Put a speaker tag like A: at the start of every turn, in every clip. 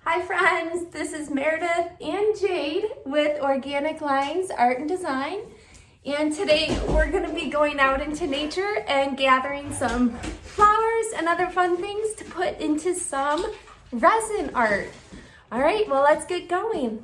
A: Hi friends, this is Meredith and Jade with Organic Lines Art and Design. And today we're going to be going out into nature and gathering some flowers and other fun things to put into some resin art. All right, well, let's get going.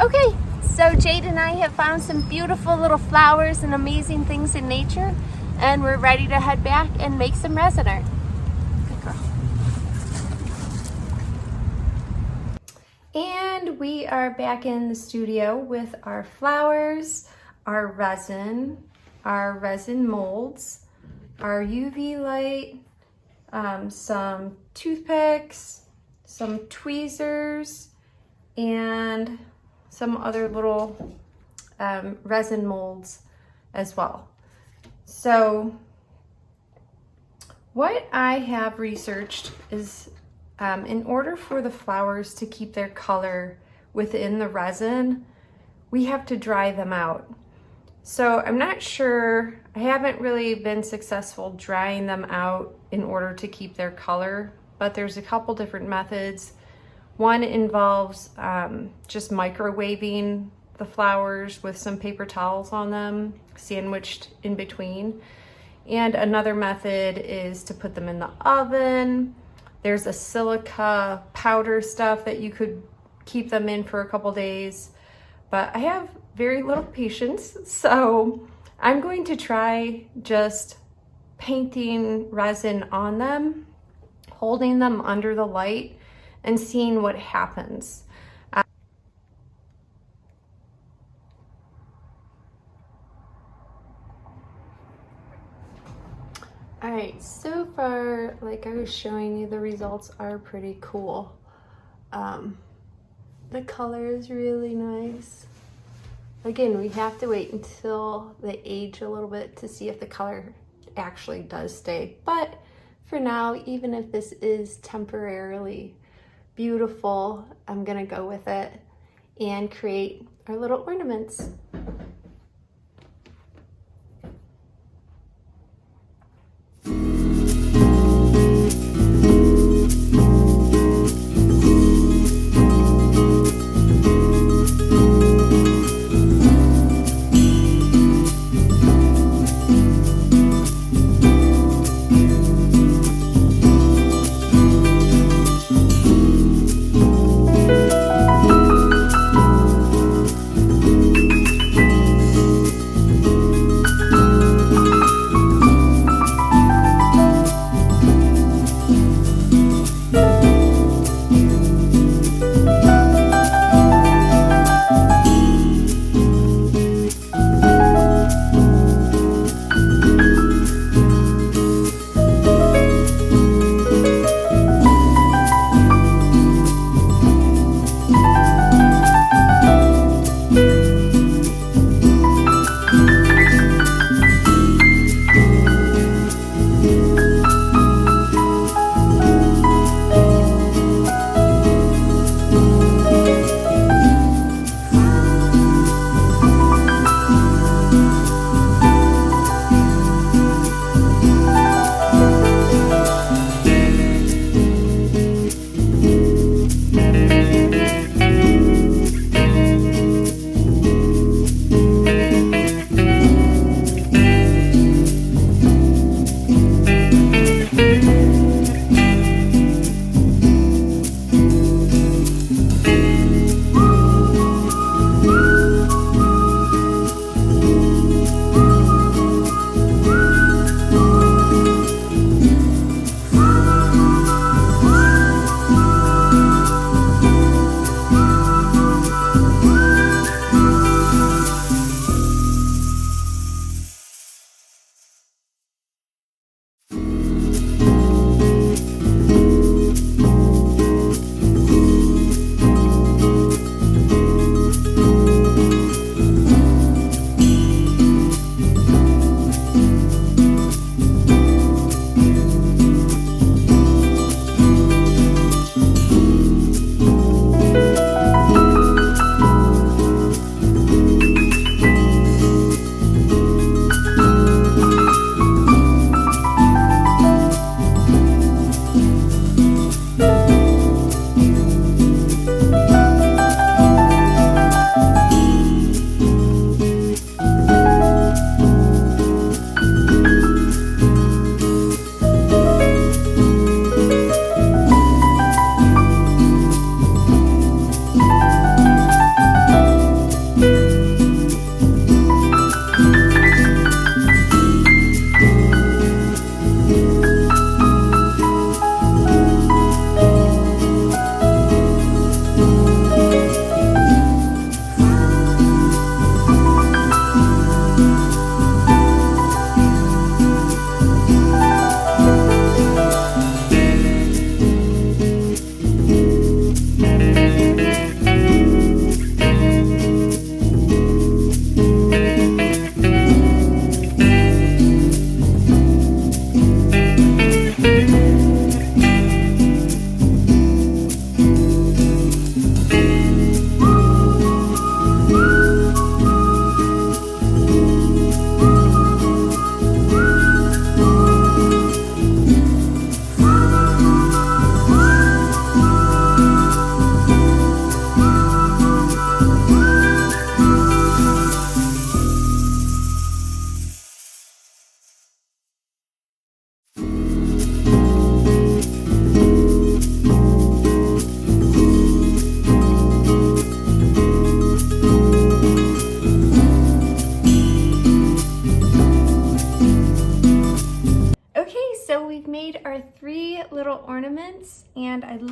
A: Okay, so Jade and I have found some beautiful little flowers and amazing things in nature, and we're ready to head back and make some resin art. Good girl. And we are back in the studio with our flowers, our resin molds, our UV light, some toothpicks, some tweezers, and some other little resin molds as well. So what I have researched is in order for the flowers to keep their color within the resin, we have to dry them out. So I'm not sure, I haven't really been successful drying them out in order to keep their color, but there's a couple different methods. One involves just microwaving the flowers with some paper towels on them, sandwiched in between. And another method is to put them in the oven. There's a silica powder stuff that you could keep them in for a couple days. But I have very little patience, so I'm going to try just painting resin on them, holding them under the light, and seeing what happens. All right, so far, like I was showing you, the results are pretty cool. The color is really nice. Again, we have to wait until they age a little bit to see if the color actually does stay. But for now, even if this is temporarily beautiful, I'm gonna go with it and create our little ornaments.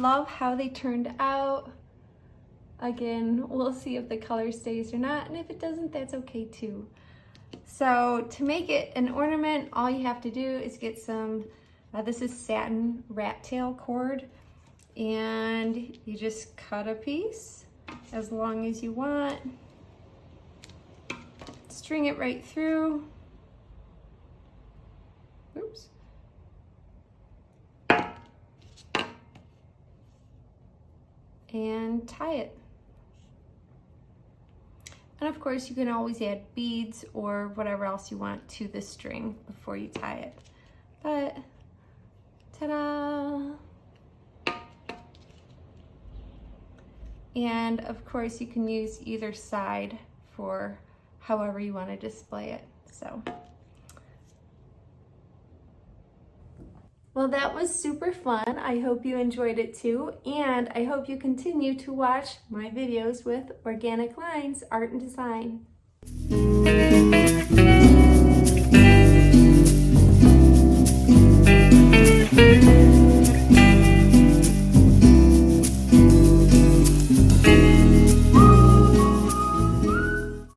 A: love how they turned out. Again, we'll see if the color stays or not, and if it doesn't, that's okay too. So to make it an ornament, all you have to do is get some, this is satin rat tail cord, and you just cut a piece as long as you want. String it right through. Oops. And tie it. And of course, you can always add beads or whatever else you want to the string before you tie it. But, ta-da! And of course, you can use either side for however you want to display it. So. Well, that was super fun. I hope you enjoyed it too, and I hope you continue to watch my videos with Organic Lines Art and Design.